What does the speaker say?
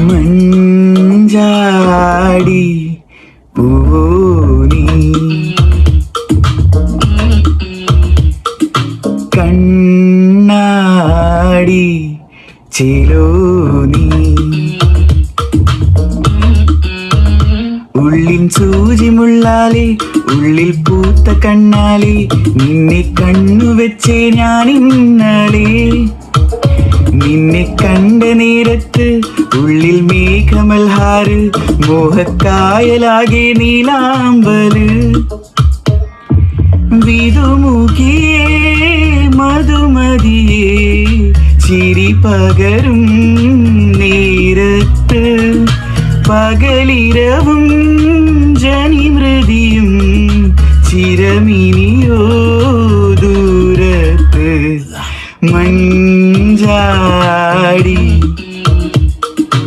മഞ്ചാടി പൂനി കണ്ണാടി ചിലോനി ഉള്ളിൻ സൂചിമുള്ളാലെ ഉള്ളിൽ പൂത്ത കണ്ണാലെ നിന്നെ കണ്ണുവെച്ചേ ഞാൻ ഇന്നലെ നിന്നെ കണ്ട നേരത്ത് ഉള്ളിൽ മേഘമൽഹാര് മോഹക്കായലാകെ നീലാമ്പല് വിതുമുഖിയേ മധുമതിയേ ചിരി പകരും നേരത്ത് പകലിരവും ജനിമൃതിയും ചിരമിനിയോ ദൂരത്ത്